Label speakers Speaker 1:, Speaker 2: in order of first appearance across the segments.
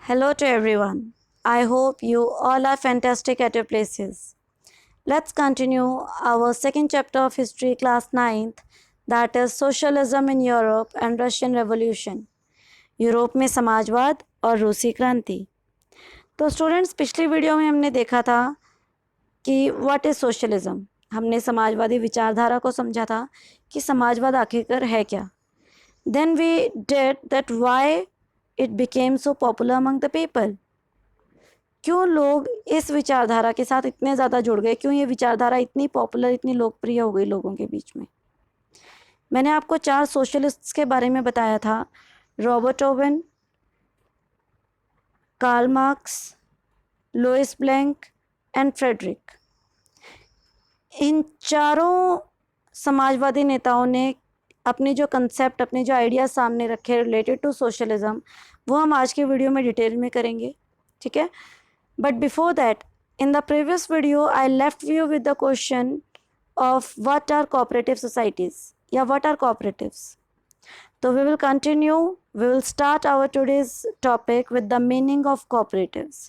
Speaker 1: Hello to everyone. I hope you all are fantastic at your places. Let's continue our second chapter of history, class 9th, that is Socialism in Europe and Russian Revolution. Europe में समाजवाद और रूसी क्रांति। तो students, पिछली video में हमने देखा था कि व्हाट इज़ सोशलिज्म। हमने समाजवादी विचारधारा को समझा था कि समाजवाद आखिरकार है क्या। Then we did that why it became so popular among the people. क्यों लोग इस विचारधारा के साथ इतने ज़्यादा जुड़ गए, क्यों ये विचारधारा इतनी पॉपुलर, इतनी लोकप्रिय हो गई लोगों के बीच में। मैंने आपको 4 सोशलिस्ट्स के बारे में बताया था, Robert Owen, Karl Marx, Louis Blanc and Frederick. इन चारों समाजवादी नेताओं ने अपने जो कंसेप्ट, अपने जो आइडियाज़ सामने रखे रिलेटेड टू सोशलिज्म, वो हम आज के वीडियो में डिटेल में करेंगे, ठीक है। But before that, in the previous video, I left you with the question of what are cooperative societies? Yeah, what are cooperatives? So we will continue. We will start our today's topic with the meaning of cooperatives.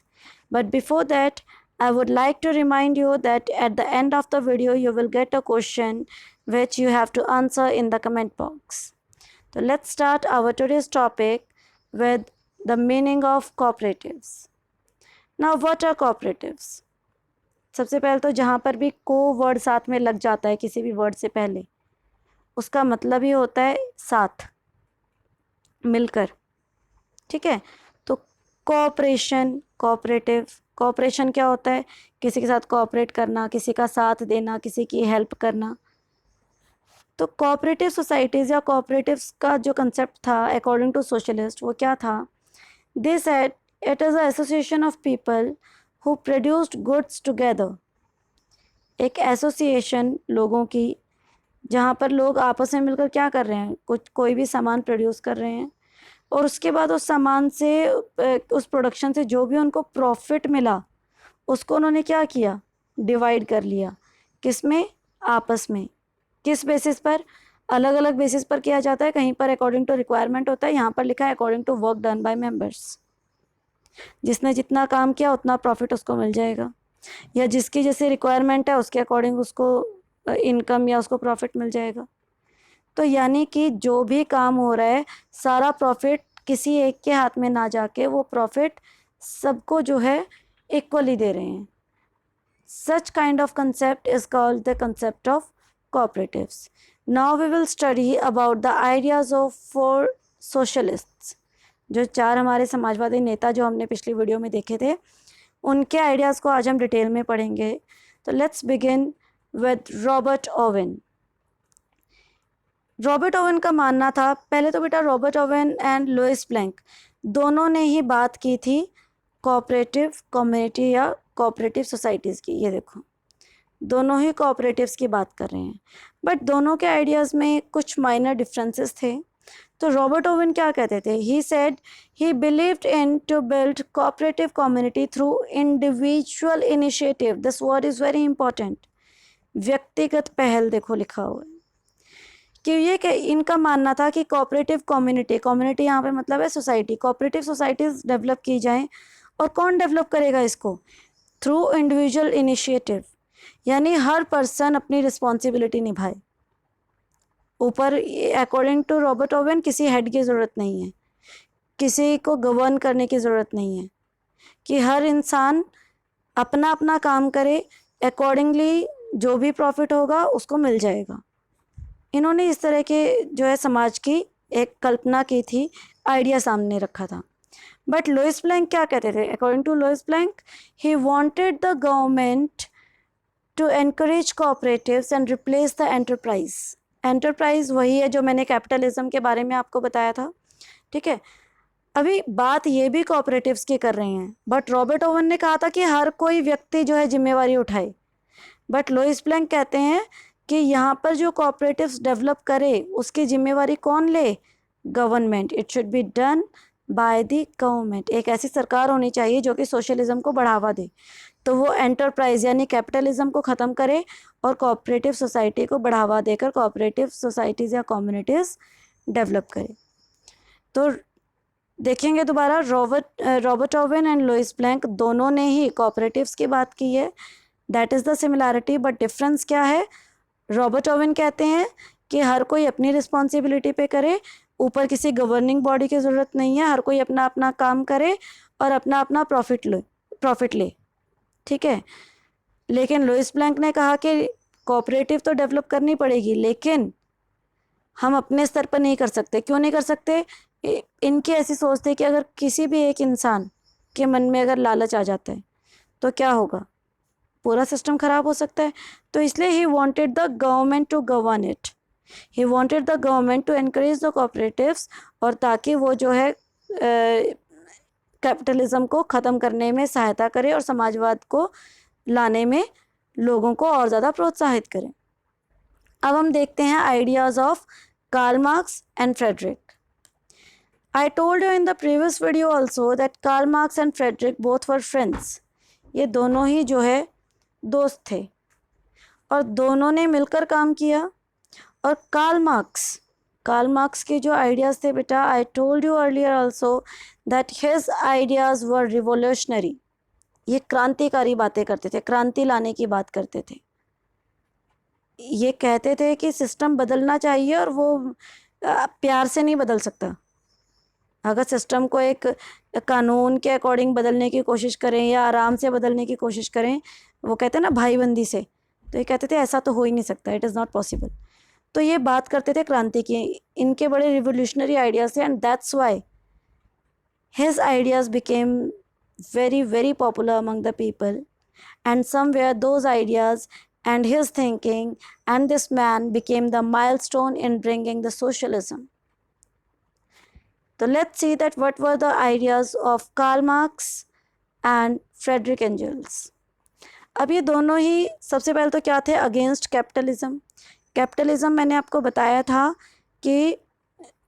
Speaker 1: But before that, I would like to remind you that at the end of the video, you will get a question which you have to answer in the comment box. So let's start our today's topic with the meaning of cooperatives. Now what are cooperatives. सबसे पहले तो जहाँ पर भी को word साथ में लग जाता है किसी भी वर्ड से पहले, उसका मतलब ही होता है साथ, मिलकर, ठीक है। तो कोऑपरेशन, कोऑपरेटिव, कोऑपरेशन क्या होता है? किसी के साथ कोऑपरेट करना, किसी का साथ देना, किसी की हेल्प करना। तो कोऑपरेटिव सोसाइटीज़ या कोऑपरेटिव्स का जो कंसेप्ट था अकॉर्डिंग टू सोशलिस्ट, वो क्या था? They said it is an association of people who produced goods together. एक एसोसिएशन लोगों की जहाँ पर लोग आपस में मिलकर क्या कर रहे हैं, कोई भी सामान प्रोड्यूस कर रहे हैं, और उसके बाद उस सामान से, उस प्रोडक्शन से जो भी उनको प्रॉफिट मिला, उसको उन्होंने क्या किया? डिवाइड कर लिया। किस में? आपस में। किस बेसिस पर? अलग अलग बेसिस पर किया जाता है। कहीं पर अकॉर्डिंग टू रिक्वायरमेंट होता है, यहाँ पर लिखा है according to work done by members. जिसने जितना काम किया उतना प्रॉफिट उसको मिल जाएगा, या जिसकी जैसे रिक्वायरमेंट है उसके अकॉर्डिंग उसको इनकम या उसको प्रॉफिट मिल जाएगा। तो यानी कि जो भी काम हो रहा है, सारा प्रॉफिट किसी एक के हाथ में ना जाके वो प्रॉफिट सबको जो है इक्वली दे रहे हैं। Such kind of concept is called the concept of cooperatives. Now we will study about the ideas of 4 socialists. जो 4 हमारे समाजवादी नेता जो हमने पिछली वीडियो में देखे थे, उनके आइडियाज़ को आज हम डिटेल में पढ़ेंगे। तो let's begin with Robert Owen. Robert Owen का मानना था, पहले तो बेटा Robert Owen and Louis Blanc दोनों ने ही बात की थी कोऑपरेटिव कम्युनिटी या कोऑपरेटिव सोसाइटीज़ की। ये देखो, दोनों ही कोऑपरेटिव्स की बात कर रहे हैं, बट दोनों के आइडियाज़ में कुछ माइनर डिफरेंसेस थे। तो रॉबर्ट ओवन क्या कहते थे? He said he believed in to build cooperative community through individual initiative. This word is very important. व्यक्तिगत पहल, देखो लिखा हुआ है कि ये इनका मानना था कि कोऑपरेटिव कम्युनिटी, कम्युनिटी यहाँ पे मतलब है सोसाइटी, कोऑपरेटिव सोसाइटीज़ डेवलप की जाएं। और कौन डेवलप करेगा इसको? थ्रू इंडिविजुअल इनिशिएटिव, यानी हर पर्सन अपनी रिस्पॉन्सिबिलिटी निभाए। ऊपर अकॉर्डिंग टू रॉबर्ट ओवन किसी हेड की ज़रूरत नहीं है, किसी को गवर्न करने की ज़रूरत नहीं है, कि हर इंसान अपना अपना काम करे, अकॉर्डिंगली जो भी प्रॉफिट होगा उसको मिल जाएगा। इन्होंने इस तरह के जो है समाज की एक कल्पना की थी, आइडिया सामने रखा था। बट लुइस ब्लैंक क्या कहते थे? According to Louis Blanc, he wanted the government to encourage cooperatives and replace the enterprise. Enterprise वही है जो मैंने कैपिटलिज्म के बारे में आपको बताया था, ठीक है। अभी बात ये भी कोऑपरेटिव्स की कर रहे हैं, बट रॉबर्ट ओवन ने कहा था कि हर कोई व्यक्ति जो है जिम्मेवारी उठाए। बट लुइस ब्लैंक कहते हैं कि यहाँ पर जो कोऑपरेटिव्स डेवलप करे उसकी जिम्मेवारी कौन ले? Government. It should be done by the government. एक ऐसी सरकार होनी चाहिए जो कि सोशलिज्म को बढ़ावा दे, तो वो एंटरप्राइज यानी कैपिटलिज्म को ख़त्म करे और कोऑपरेटिव सोसाइटी को बढ़ावा देकर कोऑपरेटिव सोसाइटीज़ या कम्युनिटीज़ डेवलप करे। तो देखेंगे दोबारा, Robert Owen and Louis Blanc दोनों ने ही कोऑपरेटिव्स की बात की है। That is the similarity, but difference क्या है? रॉबर्ट ओवेन कहते हैं कि हर कोई अपनी रिस्पॉन्सिबिलिटी पे करे, ऊपर किसी गवर्निंग बॉडी की ज़रूरत नहीं है, हर कोई अपना अपना काम करे और अपना अपना प्रॉफिट ले, ठीक है। लेकिन लुइस ब्लैंक ने कहा कि कोऑपरेटिव तो डेवलप करनी पड़ेगी, लेकिन हम अपने स्तर पर नहीं कर सकते। क्यों नहीं कर सकते? इनकी ऐसी सोच थी कि अगर किसी भी एक इंसान के मन में अगर लालच आ जाता है तो क्या होगा? पूरा सिस्टम खराब हो सकता है। तो इसलिए he wanted the government to govern it, he wanted the government to encourage the cooperatives, और ताकि वो जो है कैपिटलिज्म को ख़त्म करने में सहायता करे और समाजवाद को लाने में लोगों को और ज़्यादा प्रोत्साहित करें। अब हम देखते हैं ideas of Karl Marx and Friedrich. I told you in the previous video also that Karl Marx and Frederick both were friends. ये दोनों ही जो है दोस्त थे और दोनों ने मिलकर काम किया। और कार्ल मार्क्स के जो आइडियाज़ थे बेटा, I told you earlier also that his ideas were revolutionary. ये क्रांतिकारी बातें करते थे, क्रांति लाने की बात करते थे। ये कहते थे कि सिस्टम बदलना चाहिए और वो प्यार से नहीं बदल सकता। अगर सिस्टम को एक कानून के अकॉर्डिंग बदलने की कोशिश करें या आराम से बदलने की कोशिश करें, वो कहते हैं ना भाईबंदी से, तो ये कहते थे ऐसा तो हो ही नहीं सकता, इट इज़ नॉट पॉसिबल। तो ये बात करते थे क्रांति की, इनके बड़े रिवोल्यूशनरी आइडियाज़ थे, and that's why his ideas became very very popular among the people, and somewhere those ideas and his thinking and this man became the milestone in bringing the socialism. So let's see that what were the ideas of Karl Marx and Frederick Engels. अब ये दोनों ही सबसे पहले तो क्या थे? Against capitalism. Capitalism मैंने आपको बताया था कि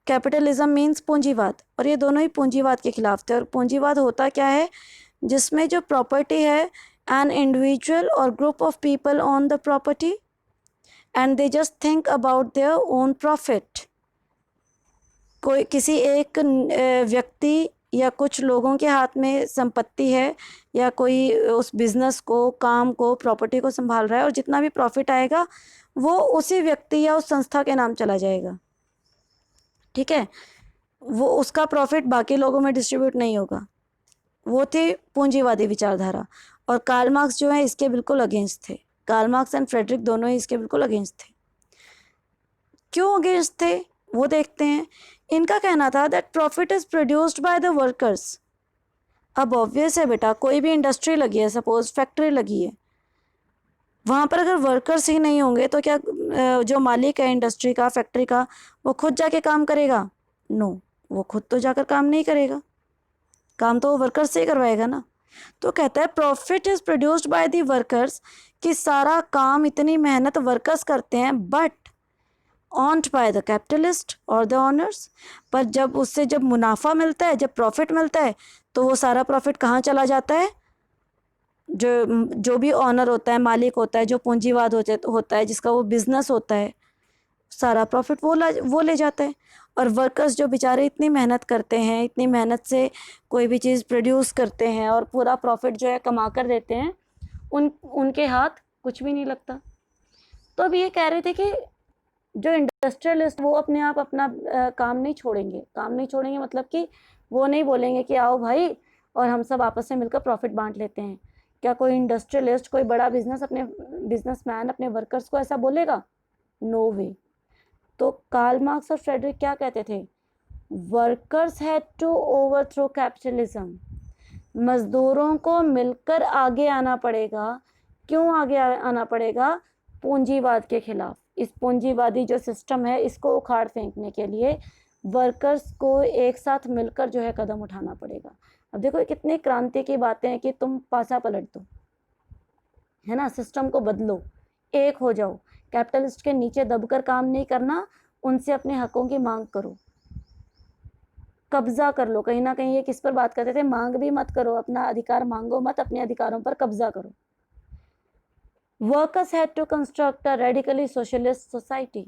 Speaker 1: कैपिटलिज्म मीन्स पूंजीवाद, और ये दोनों ही पूंजीवाद के खिलाफ थे। और पूंजीवाद होता क्या है? जिसमें जो प्रॉपर्टी है, एन इंडिविजुअल और group of people own the property and they just think about their own profit. कोई किसी एक व्यक्ति या कुछ लोगों के हाथ में संपत्ति है, या कोई उस बिज़नेस को, काम को, प्रॉपर्टी को संभाल रहा है, और जितना भी प्रॉफिट आएगा वो उसी व्यक्ति या उस संस्था के नाम चला जाएगा, ठीक है। वो उसका प्रॉफिट बाकी लोगों में डिस्ट्रीब्यूट नहीं होगा। वो थी पूंजीवादी विचारधारा। और कार्ल मार्क्स जो है इसके बिल्कुल अगेंस्ट थे। कार्ल मार्क्स एंड फ्रेडरिक दोनों ही इसके बिल्कुल अगेंस्ट थे। क्यों अगेंस्ट थे वो देखते हैं। इनका कहना था that profit is produced by the workers. अब ऑब्वियस है बेटा, कोई भी इंडस्ट्री लगी है, सपोज फैक्ट्री लगी है, वहाँ पर अगर वर्कर्स ही नहीं होंगे तो क्या जो मालिक है इंडस्ट्री का, फैक्ट्री का, वो खुद जाके काम करेगा? नो, वो खुद तो जाकर काम नहीं करेगा, काम तो वो वर्कर्स से ही करवाएगा ना। तो कहता है profit is produced by the workers, कि सारा काम, इतनी मेहनत वर्कर्स करते हैं, but owned by the capitalist और द ऑनर्स। पर जब उससे जब मुनाफा मिलता है, जब प्रॉफिट मिलता है, तो वो सारा प्रॉफिट कहाँ चला जाता है? जो भी ऑनर होता है, मालिक होता है, जो पूंजीवाद होता है, जिसका वो बिजनेस होता है, सारा प्रॉफिट वो ले जाता है। और वर्कर्स जो बेचारे इतनी मेहनत करते हैं, इतनी मेहनत से कोई भी चीज़ प्रोड्यूस करते हैं और पूरा प्रॉफिट जो है कमा कर देते हैं, उनके हाथ कुछ भी नहीं लगता। तो अब ये कह रहे थे कि जो इंडस्ट्रियलिस्ट वो अपने आप अपना काम नहीं छोड़ेंगे मतलब कि वो नहीं बोलेंगे कि आओ भाई और हम सब आपस में मिलकर प्रॉफिट बांट लेते हैं। क्या कोई इंडस्ट्रियलिस्ट, कोई बड़ा बिजनेसमैन अपने वर्कर्स को ऐसा बोलेगा? No way. तो कार्ल मार्क्स और फ्रेडरिक क्या कहते थे? Workers had to overthrow capitalism. मजदूरों को मिलकर आगे आना पड़ेगा। क्यों आगे आना पड़ेगा? पूंजीवाद के खिलाफ। इस पूंजीवादी जो सिस्टम है इसको उखाड़ फेंकने के लिए वर्कर्स को एक साथ मिलकर जो है कदम उठाना पड़ेगा। अब देखो कितनी क्रांति की बातें हैं कि तुम पासा पलट दो, है ना, सिस्टम को बदलो, एक हो जाओ, कैपिटलिस्ट के नीचे दबकर काम नहीं करना, उनसे अपने हकों की मांग करो, कब्जा कर लो। कहीं ना कहीं ये किस पर बात करते थे? मांग भी मत करो, अपना अधिकार मांगो मत, अपने अधिकारों पर कब्जा करो। Workers had to construct a radically socialist society.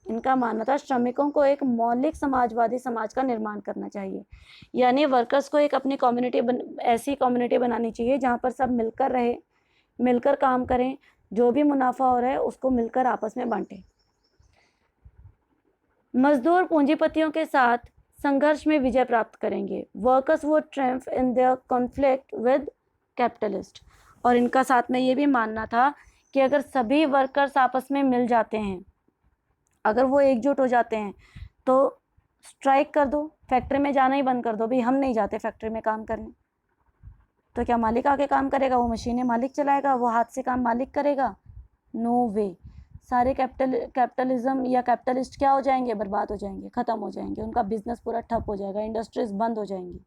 Speaker 1: इनका मानना था श्रमिकों को एक मौलिक समाजवादी समाज का निर्माण करना चाहिए, यानी वर्कर्स को एक अपनी कम्युनिटी ऐसी कम्युनिटी बनानी चाहिए जहाँ पर सब मिलकर रहे, मिलकर काम करें, जो भी मुनाफा हो रहा है उसको मिलकर आपस में बांटें। मजदूर पूंजीपतियों के साथ संघर्ष में विजय प्राप्त करेंगे। Workers would triumph in their conflict with capitalist. और इनका साथ में ये भी मानना था कि अगर सभी वर्कर्स आपस में मिल जाते हैं, अगर वो एकजुट हो जाते हैं, तो स्ट्राइक कर दो, फैक्ट्री में जाना ही बंद कर दो, भाई हम नहीं जाते फैक्ट्री में काम करने, तो क्या मालिक आके काम करेगा? वो मशीनें मालिक चलाएगा? वो हाथ से काम मालिक करेगा? नो वे। सारे कैपिटलिज्म या कैपिटलिस्ट क्या हो जाएंगे? बर्बाद हो जाएंगे, ख़त्म हो जाएंगे, उनका बिजनेस पूरा ठप हो जाएगा, इंडस्ट्रीज बंद हो जाएंगी।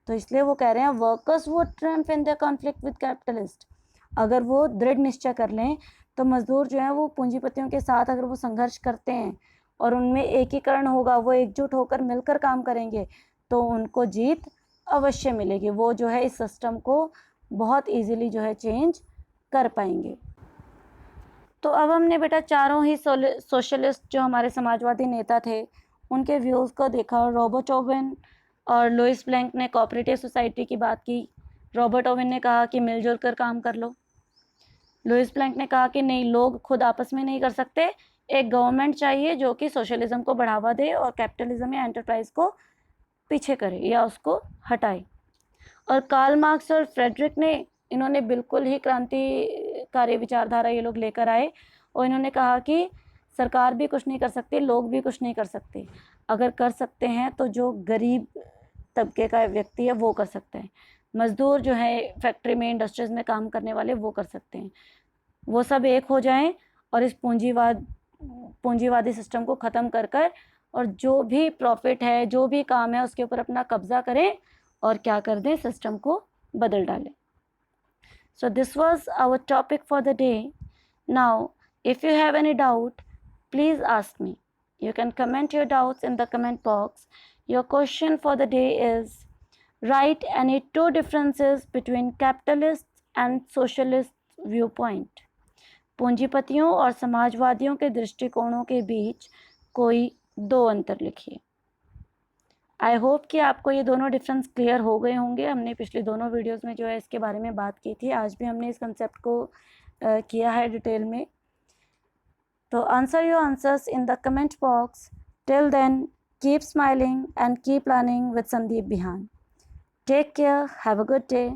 Speaker 1: तो इसलिए वो कह रहे हैं वर्कर्स वो Trump in the conflict with capitalist. अगर वो दृढ़ निश्चय कर लें तो मजदूर जो है वो पूंजीपतियों के साथ अगर वो संघर्ष करते हैं और उनमें एकीकरण होगा, वो एकजुट होकर मिलकर काम करेंगे, तो उनको जीत अवश्य मिलेगी। वो जो है इस सिस्टम को बहुत इजीली जो है चेंज कर पाएंगे। तो अब हमने बेटा चारों ही सोशलिस्ट जो हमारे समाजवादी नेता थे उनके व्यूज़ को देखा। रॉबर्ट ओवेन और लुइस ब्लैंक ने कोऑपरेटिव सोसाइटी की बात की। रॉबर्ट ओवेन ने कहा कि मिलजुल कर काम कर लो। लुइस ब्लैंक ने कहा कि नहीं, लोग खुद आपस में नहीं कर सकते, एक गवर्नमेंट चाहिए जो कि सोशलिज्म को बढ़ावा दे और कैपिटलिज्म या एंटरप्राइज को पीछे करे या उसको हटाए। और कार्ल मार्क्स और फ्रेडरिक ने, इन्होंने बिल्कुल ही क्रांतिकारी विचारधारा ये लोग लेकर आए और इन्होंने कहा कि सरकार भी कुछ नहीं कर सकती, लोग भी कुछ नहीं कर सकते। अगर कर सकते हैं तो जो गरीब तबके का व्यक्ति है वो कर सकते हैं, मजदूर जो है फैक्ट्री में इंडस्ट्रीज में काम करने वाले वो कर सकते हैं। वो सब एक हो जाएं और इस पूंजीवादी सिस्टम को ख़त्म कर और जो भी प्रॉफिट है, जो भी काम है, उसके ऊपर अपना कब्जा करें और क्या कर दें, सिस्टम को बदल डालें। So this was our topic for the day. Now, if you have any doubt, please ask me. You can comment your doubts in the comment box. Your question for the day is, write any two differences between capitalists and socialist viewpoint. पूंजीपतियों और समाजवादियों के दृष्टिकोणों के बीच कोई दो अंतर लिखिए। I hope कि आपको ये दोनों डिफरेंस क्लियर हो गए होंगे। हमने पिछली दोनों वीडियोस में जो है इसके बारे में बात की थी, आज भी हमने इस कंसेप्ट को किया है डिटेल में। तो answer your answers in the comment box. Till then, keep smiling and keep learning with Sandeep Bihan. Take care, have a good day.